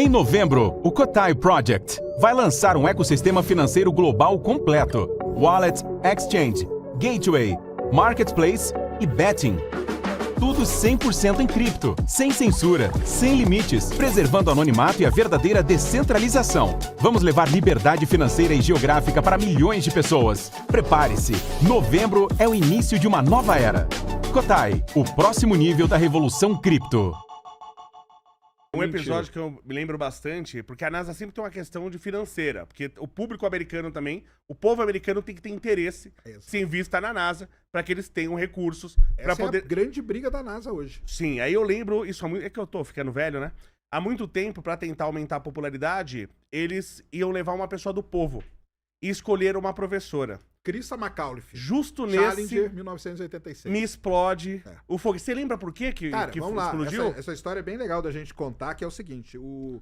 Em novembro, o Cotai Project vai lançar um ecossistema financeiro global completo. Wallet, Exchange, Gateway, Marketplace e Betting. Tudo 100% em cripto, sem censura, sem limites, preservando o anonimato e a verdadeira descentralização. Vamos levar liberdade financeira e geográfica para milhões de pessoas. Prepare-se, novembro é o início de uma nova era. Cotai, o próximo nível da revolução cripto. Um episódio que eu me lembro bastante, porque a NASA sempre tem uma questão de financeira, porque o público americano também, o povo americano tem que ter interesse se invista na NASA, para que eles tenham recursos para poder... É a grande briga da NASA hoje. Sim, aí eu lembro, isso há muito... é que eu tô ficando velho, né? Há muito tempo, para tentar aumentar a popularidade, eles iam levar uma pessoa do povo e escolheram uma professora. Krista McAuliffe. Justo Challenger, nesse... 1986. Me explode o fogo. Você lembra por quê que vamos lá. explodiu? Essa história é bem legal da gente contar, que é o seguinte, o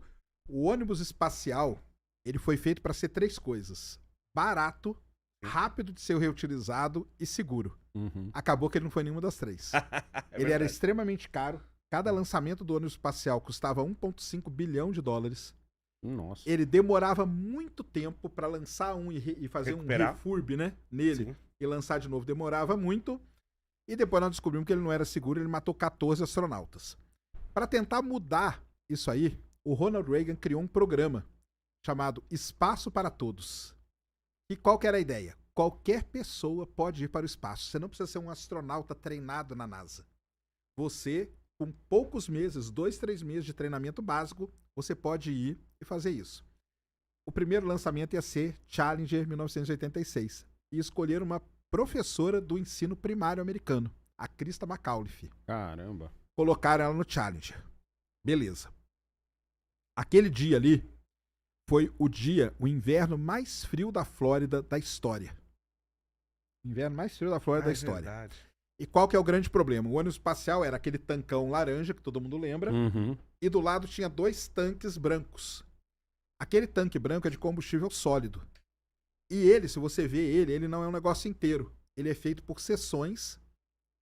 ônibus espacial, ele foi feito para ser 3 coisas: barato, rápido de ser reutilizado e seguro. Acabou que ele não foi nenhuma das 3. Ele era extremamente caro. Cada lançamento do ônibus espacial custava 1,5 bilhão de dólares. Nossa. Ele demorava muito tempo para lançar um e fazer um refurb, né, nele. Sim. E lançar de novo. Demorava muito. E depois nós descobrimos que ele não era seguro, ele matou 14 astronautas. Para tentar mudar isso aí, o Ronald Reagan criou um programa chamado Espaço para Todos. E qual que era a ideia? Qualquer pessoa pode ir para o espaço. Você não precisa ser um astronauta treinado na NASA. Você, com poucos meses, 2, 3 meses de treinamento básico, você pode ir e fazer isso. O primeiro lançamento ia ser Challenger 1986. E escolheram uma professora do ensino primário americano, a Krista McAuliffe. Caramba. Colocaram ela no Challenger. Beleza. Aquele dia ali foi o inverno mais frio da Flórida da história. O inverno mais frio da Flórida da história. Verdade. E qual que é o grande problema? O ônibus espacial era aquele tancão laranja, que todo mundo lembra, e do lado tinha 2 tanques brancos. Aquele tanque branco é de combustível sólido. E ele, se você vê ele não é um negócio inteiro. Ele é feito por seções,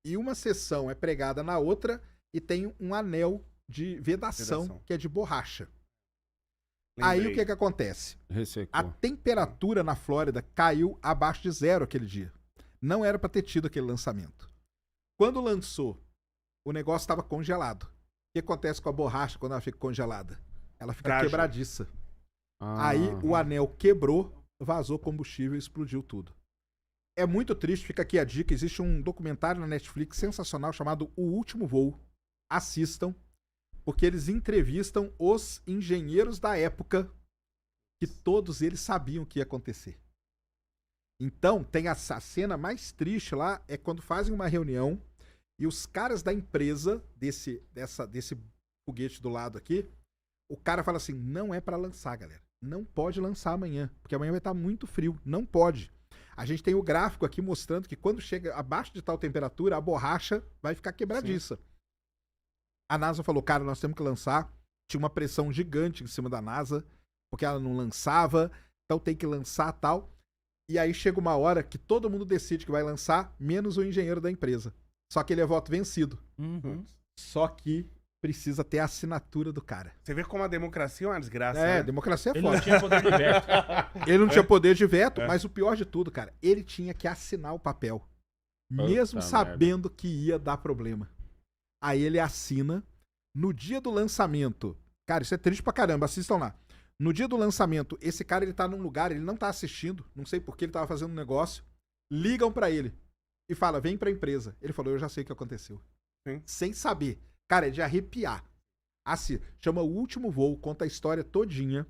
e uma seção é pregada na outra, e tem um anel de vedação. Que é de borracha. Lembrei. Aí o que acontece? Ressecou. A temperatura na Flórida caiu abaixo de 0 aquele dia. Não era para ter tido aquele lançamento. Quando lançou, o negócio estava congelado. O que acontece com a borracha quando ela fica congelada? Ela fica quebradiça. Aí o anel quebrou, vazou combustível e explodiu tudo. É muito triste, fica aqui a dica. Existe um documentário na Netflix sensacional chamado O Último Voo. Assistam, porque eles entrevistam os engenheiros da época, que todos eles sabiam o que ia acontecer. Então, tem a cena mais triste lá, é quando fazem uma reunião e os caras da empresa, desse foguete do lado aqui, o cara fala assim, não é pra lançar, galera. Não pode lançar amanhã, porque amanhã vai estar muito frio. Não pode. A gente tem o gráfico aqui mostrando que quando chega abaixo de tal temperatura, a borracha vai ficar quebradiça. Sim. A NASA falou, cara, nós temos que lançar. Tinha uma pressão gigante em cima da NASA, porque ela não lançava, então tem que lançar tal. E aí chega uma hora que todo mundo decide que vai lançar, menos o engenheiro da empresa. Só que ele é voto vencido. Só que precisa ter a assinatura do cara. Você vê como a democracia é uma desgraça, né? Democracia é Ele foda. não tinha poder de veto. Ele não tinha poder de veto, mas o pior de tudo, cara, ele tinha que assinar o papel. Mesmo sabendo que ia dar problema. Aí ele assina. No dia do lançamento, cara, isso é triste pra caramba, assistam lá. No dia do lançamento, esse cara, ele tá num lugar, ele não tá assistindo, não sei por que ele tava fazendo um negócio, ligam pra ele e fala, vem pra empresa. Ele falou, eu já sei o que aconteceu. Sim. Sem saber. Cara, é de arrepiar. Assim, chama O Último Voo, conta a história todinha.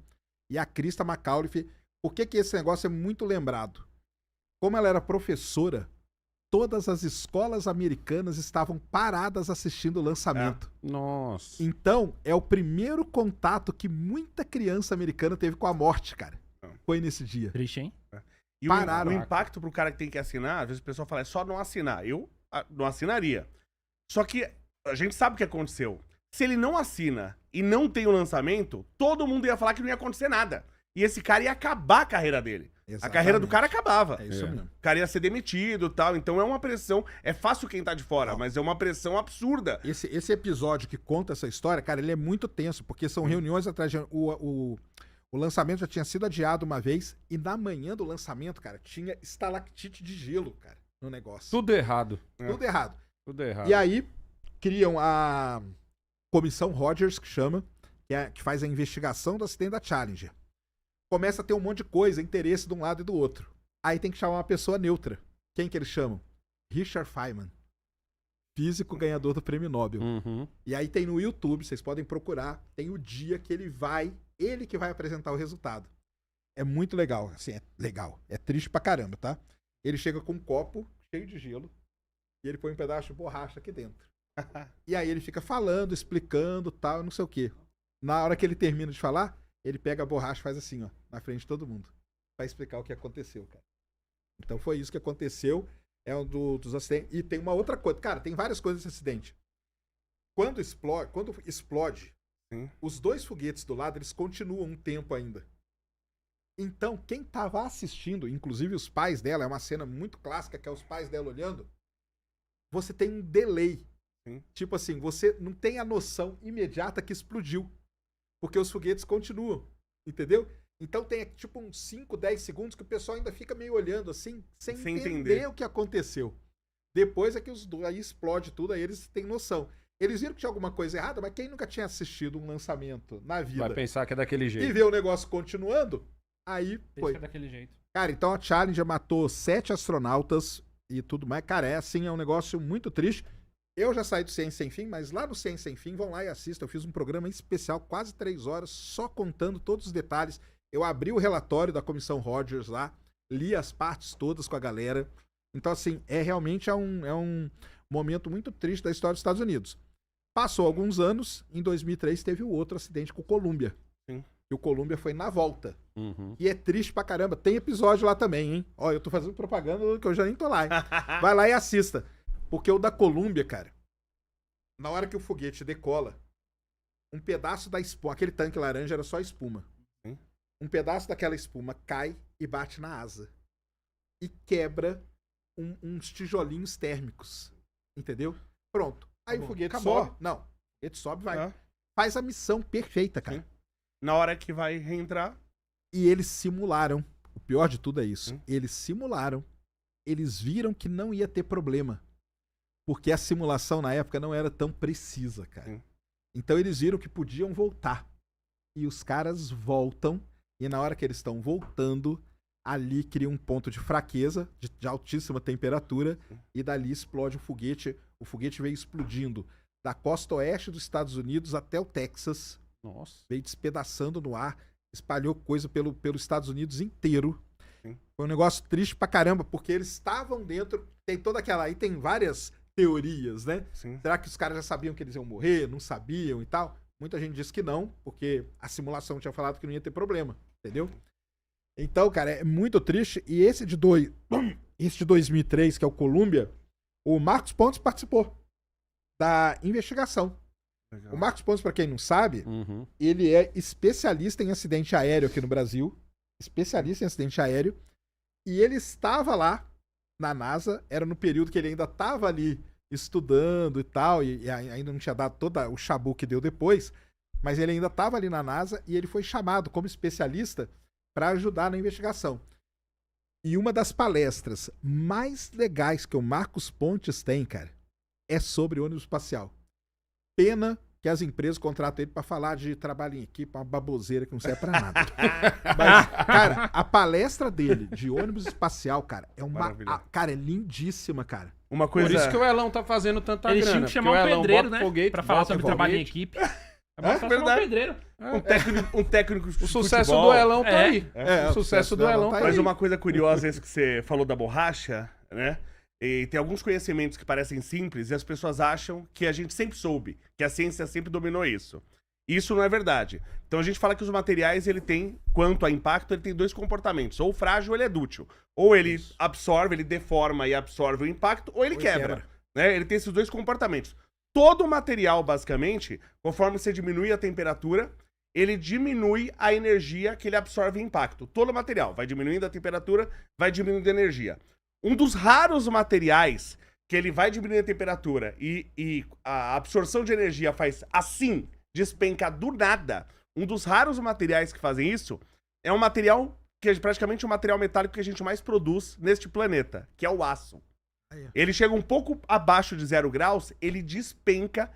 E a Krista McAuliffe, por que esse negócio é muito lembrado? Como ela era professora, todas as escolas americanas estavam paradas assistindo o lançamento. Nossa. Então, é o primeiro contato que muita criança americana teve com a morte, cara. Foi nesse dia. Triste, hein? E o impacto pro cara que tem que assinar, às vezes o pessoal fala, é só não assinar. Eu não assinaria. Só que a gente sabe o que aconteceu. Se ele não assina e não tem o lançamento, todo mundo ia falar que não ia acontecer nada. E esse cara ia acabar a carreira dele. A carreira do cara acabava. É isso mesmo. O cara ia ser demitido e tal. Então é uma pressão. É fácil quem tá de fora, mas é uma pressão absurda. Esse episódio que conta essa história, cara, ele é muito tenso, porque são reuniões atrás de... O lançamento já tinha sido adiado uma vez, e na manhã do lançamento, cara, tinha estalactite de gelo, cara, no negócio. Tudo errado. Tudo errado. Tudo errado. E aí, criam a Comissão Rogers, que chama, que faz a investigação do acidente da Challenger. Começa a ter um monte de coisa, interesse de um lado e do outro. Aí tem que chamar uma pessoa neutra. Quem que eles chamam? Richard Feynman. Físico ganhador do Prêmio Nobel. Uhum. E aí tem no YouTube, vocês podem procurar, tem o dia que ele que vai apresentar o resultado. É muito legal, assim, é legal. É triste pra caramba, tá? Ele chega com um copo cheio de gelo e ele põe um pedaço de borracha aqui dentro. E aí ele fica falando, explicando, tal, não sei o quê. Na hora que ele termina de falar, ele pega a borracha e faz assim, ó, na frente de todo mundo, pra explicar o que aconteceu, cara. Então foi isso que aconteceu. É um dos acidentes. E tem uma outra coisa. Cara, tem várias coisas nesse acidente. Quando explode, os dois foguetes do lado, eles continuam um tempo ainda. Então, quem tava assistindo, inclusive os pais dela, é uma cena muito clássica, que é os pais dela olhando, você tem um delay. Tipo assim, você não tem a noção imediata que explodiu. Porque os foguetes continuam, entendeu? Então tem tipo uns 5, 10 segundos que o pessoal ainda fica meio olhando assim, sem entender o que aconteceu. Depois é que aí explode tudo, aí eles têm noção. Eles viram que tinha alguma coisa errada, mas quem nunca tinha assistido um lançamento na vida... Vai pensar que é daquele jeito. E vê o negócio continuando, aí foi. Pensa que é daquele jeito. Cara, então a Challenger matou 7 astronautas e tudo mais. Cara, é um negócio muito triste. Eu já saí do Ciência Sem Fim, mas lá no Ciência Sem Fim, vão lá e assistam. Eu fiz um programa especial, quase 3 horas, só contando todos os detalhes. Eu abri o relatório da Comissão Rogers lá, li as partes todas com a galera. Então, assim, realmente é um momento muito triste da história dos Estados Unidos. Passou alguns anos, em 2003 teve o outro acidente com o Columbia. Sim. E o Columbia foi na volta. Uhum. E é triste pra caramba. Tem episódio lá também, hein? Ó, eu tô fazendo propaganda que eu já nem tô lá, hein? Vai lá e assista. Porque o da Columbia, cara, na hora que o foguete decola, um pedaço da espuma, aquele tanque laranja era só espuma. Um pedaço daquela espuma cai e bate na asa. E quebra uns tijolinhos térmicos. Entendeu? Pronto. Aí o foguete sobe. Não. O foguete sobe, vai. Faz a missão perfeita, cara. Sim. Na hora que vai reentrar. E eles simularam. O pior de tudo é isso. Eles simularam. Eles viram que não ia ter problema. Porque a simulação na época não era tão precisa, cara. Então eles viram que podiam voltar. E os caras voltam. E na hora que eles estão voltando, ali cria um ponto de fraqueza, de altíssima temperatura. E dali explode o foguete. O foguete veio explodindo da costa oeste dos Estados Unidos até o Texas. Nossa. Veio despedaçando no ar. Espalhou coisa pelos Estados Unidos inteiro. Sim. Foi um negócio triste pra caramba, porque eles estavam dentro. Tem toda aquela. Aí tem várias teorias, né? Sim. Será que os caras já sabiam que eles iam morrer? Não sabiam e tal? Muita gente disse que não, porque a simulação tinha falado que não ia ter problema, entendeu? Então, cara, é muito triste. E esse de 2003, que é o Columbia, o Marcos Pontes participou da investigação. Legal. O Marcos Pontes, pra quem não sabe, ele é especialista em acidente aéreo aqui no Brasil. Especialista em acidente aéreo. E ele estava lá na NASA, era no período que ele ainda estava ali estudando e tal, e ainda não tinha dado todo o chabu que deu depois, mas ele ainda estava ali na NASA e ele foi chamado como especialista para ajudar na investigação. E uma das palestras mais legais que o Marcos Pontes tem, cara, é sobre ônibus espacial. Pena que as empresas contratam ele para falar de trabalho em equipe, uma baboseira que não serve para nada. Mas, cara, a palestra dele de ônibus espacial, cara, é cara, é lindíssima, cara. Uma coisa... Por isso que o Elão tá fazendo tanta grana. Eles tinham que chamar um pedreiro, né? Pra falar sobre trabalho em equipe. É verdade. Um pedreiro. Um técnico de O sucesso futebol. do Elão tá aí. O sucesso do Elão tá aí. Mas uma coisa curiosa, esse que você falou da borracha, né? E tem alguns conhecimentos que parecem simples e as pessoas acham que a gente sempre soube, que a ciência sempre dominou isso. Isso não é verdade. Então a gente fala que os materiais, ele tem, quanto a impacto, ele tem 2 comportamentos. Ou frágil ou ele é dútil. Ou ele absorve, ele deforma e absorve o impacto, ou ele quebra. Né? Ele tem esses 2 comportamentos. Todo material, basicamente, conforme você diminui a temperatura, ele diminui a energia que ele absorve em impacto. Todo o material vai diminuindo a temperatura, vai diminuindo a energia. Um dos raros materiais que ele vai diminuir a temperatura e a absorção de energia faz assim, despenca do nada. Um dos raros materiais que fazem isso é um material que é praticamente o material metálico que a gente mais produz neste planeta, que é o aço. Ele chega um pouco abaixo de 0 graus, ele despenca,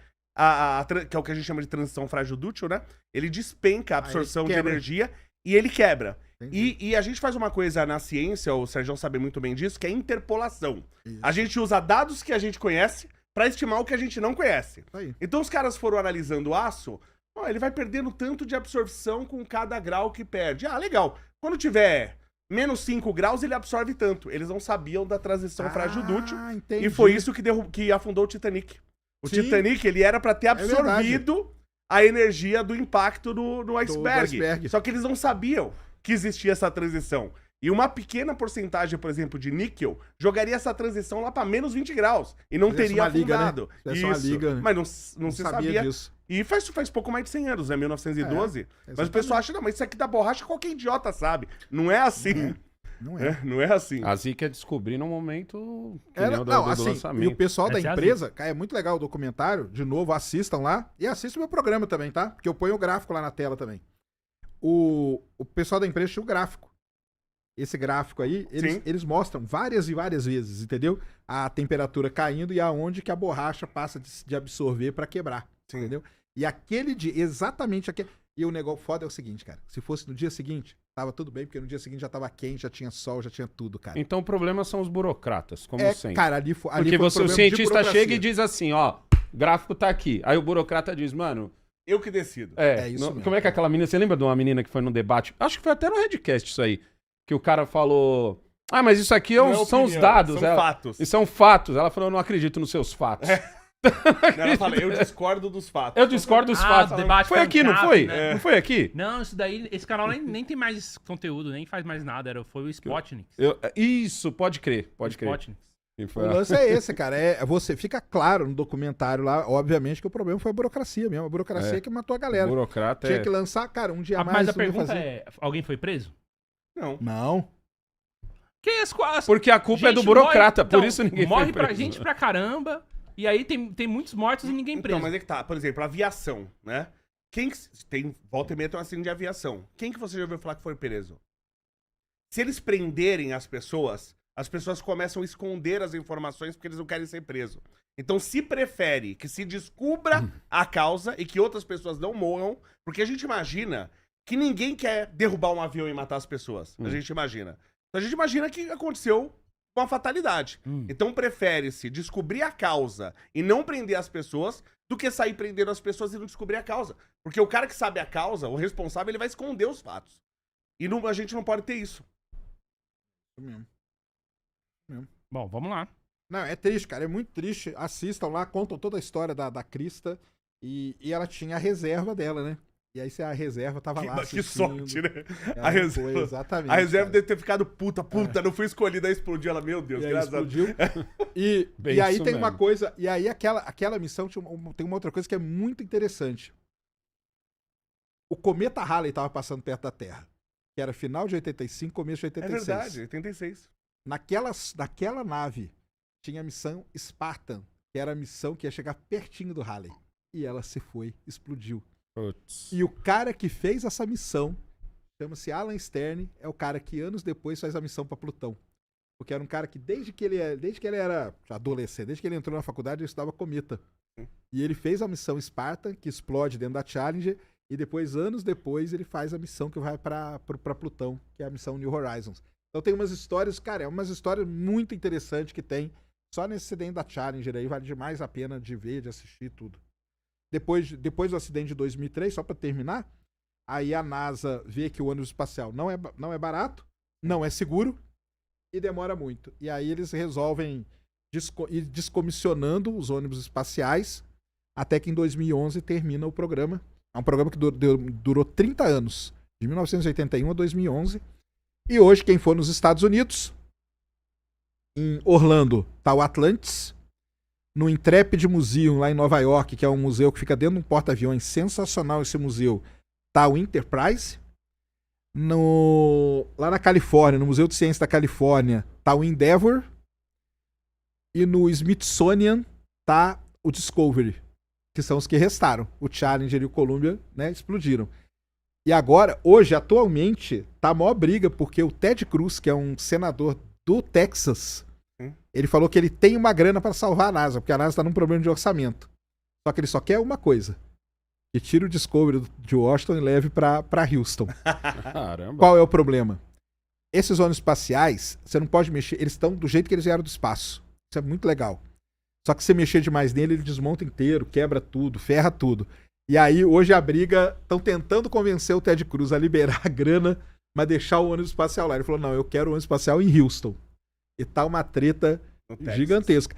que é o que a gente chama de transição frágil-dútil, né? Ele despenca a absorção de energia e ele quebra. E a gente faz uma coisa na ciência, o Sérgio sabe muito bem disso, que é interpolação. Isso. A gente usa dados que a gente conhece para estimar o que a gente não conhece. Então os caras foram analisando o aço, ele vai perdendo tanto de absorção com cada grau que perde. Ah, legal. Quando tiver menos 5 graus, ele absorve tanto. Eles não sabiam da transição frágil-dútil. E foi isso que afundou o Titanic. O Titanic, ele era para ter absorvido a energia do impacto no iceberg. Só que eles não sabiam que existia essa transição. E uma pequena porcentagem, por exemplo, de níquel, jogaria essa transição lá para menos 20 graus. E não teria afundado. Liga, né? Isso. Liga, né? Mas não se sabia disso. E faz pouco mais de 100 anos, né? 1912. Mas o pessoal acha, não, mas isso aqui da borracha qualquer idiota sabe. Não é assim. Não é assim. A Zica é descobrir no momento do lançamento. E o pessoal da empresa, é muito legal o documentário. De novo, assistam lá. E assistam o meu programa também, tá? Porque eu ponho o gráfico lá na tela também. O pessoal da empresa tinha o gráfico. Esse gráfico aí, eles mostram várias e várias vezes, entendeu? A temperatura caindo e aonde que a borracha passa de absorver para quebrar, entendeu? E aquele dia, exatamente aquele... E o negócio foda é o seguinte, cara. Se fosse no dia seguinte, tava tudo bem, porque no dia seguinte já tava quente, já tinha sol, já tinha tudo, cara. Então o problema são os burocratas, como sempre. Cara, ali foi porque o cientista chega e diz assim, ó, gráfico tá aqui. Aí o burocrata diz, mano... Eu que decido. Isso mesmo. Como é que aquela menina... Você lembra de uma menina que foi num debate? Acho que foi até no Redcast isso aí. Que o cara falou... Ah, mas isso aqui são os dados. São fatos. E são fatos. Ela falou, eu não acredito nos seus fatos. Ela fala, eu discordo dos fatos. Eu discordo dos fatos. Foi aqui, não foi? Né? Não foi aqui? Não, isso daí, esse canal nem tem mais conteúdo, nem faz mais nada. Foi o Spotnik. Isso, pode crer. Spotnik. O lance é esse, cara. Você fica claro no documentário lá, obviamente, que o problema foi a burocracia mesmo. A burocracia que matou a galera. O burocrata Tinha que lançar, cara, um dia mais. Mas a pergunta é: alguém foi preso? Não. Porque a culpa é do burocrata, por isso ninguém foi morre preso. Pra gente pra caramba. E aí tem muitos mortos e ninguém preso. Então, mas é que tá. Por exemplo, aviação, né? Volta e meia tem um acidente de aviação. Quem que você já ouviu falar que foi preso? Se eles prenderem as pessoas começam a esconder as informações porque eles não querem ser presos. Então se prefere que se descubra a causa e que outras pessoas não morram, porque a gente imagina que ninguém quer derrubar um avião e matar as pessoas. A gente imagina. Então a gente imagina que aconteceu uma fatalidade. Então prefere-se descobrir a causa e não prender as pessoas do que sair prendendo as pessoas e não descobrir a causa. Porque o cara que sabe a causa, o responsável, ele vai esconder os fatos. E a gente não pode ter isso. Mesmo. Bom, vamos lá. Não, é triste, cara. É muito triste. Assistam lá, contam toda a história da Krista. E ela tinha a reserva dela, né? E aí a reserva tava lá assistindo. Que sorte, né? A reserva, exatamente. A reserva deve ter ficado puta, não fui escolhida, aí explodiu ela, meu Deus, graças a Deus. E aí tem uma coisa, e aí aquela missão tem uma outra coisa que é muito interessante. O cometa Halley tava passando perto da Terra, que era final de 85, começo de 86. É verdade, 86. Naquela nave tinha a missão Spartan, que era a missão que ia chegar pertinho do Halley. E ela se foi, explodiu. Putz. E o cara que fez essa missão chama-se Alan Stern, é o cara que anos depois faz a missão para Plutão. Porque era um cara que desde que ele era adolescente, desde que ele entrou na faculdade, ele estudava cometa. E ele fez a missão Spartan, que explode dentro da Challenger, e depois, anos depois, ele faz a missão que vai para Plutão, que é a missão New Horizons. Então tem umas histórias, cara, umas histórias muito interessantes que tem só nesse acidente da Challenger aí, vale demais a pena de ver, de assistir tudo. Depois do acidente de 2003, só para terminar, aí a NASA vê que o ônibus espacial não é barato, não é seguro e demora muito. E aí eles resolvem ir descomissionando os ônibus espaciais até que em 2011 termina o programa. É um programa que durou 30 anos, de 1981 a 2011. E hoje, quem for nos Estados Unidos, em Orlando, tá o Atlantis. No Intrepid Museum, lá em Nova York, que é um museu que fica dentro de um porta-aviões, sensacional esse museu, tá o Enterprise. Lá na Califórnia, no Museu de Ciência da Califórnia, tá o Endeavour. E no Smithsonian tá o Discovery, que são os que restaram. O Challenger e o Columbia, né, explodiram. E agora, hoje, atualmente, tá a maior briga, porque o Ted Cruz, que é um senador do Texas, ele falou que ele tem uma grana para salvar a NASA, porque a NASA tá num problema de orçamento. Só que ele só quer uma coisa. Que tire o Discovery de Washington e leve pra Houston. Caramba. Qual é o problema? Esses ônibus espaciais, você não pode mexer, eles estão do jeito que eles vieram do espaço. Isso é muito legal. Só que se você mexer demais nele, ele desmonta inteiro, quebra tudo, ferra tudo. E aí, hoje a briga, estão tentando convencer o Ted Cruz a liberar a grana, mas deixar o ônibus espacial lá. Ele falou, não, eu quero o ônibus espacial em Houston. E tá uma treta gigantesca.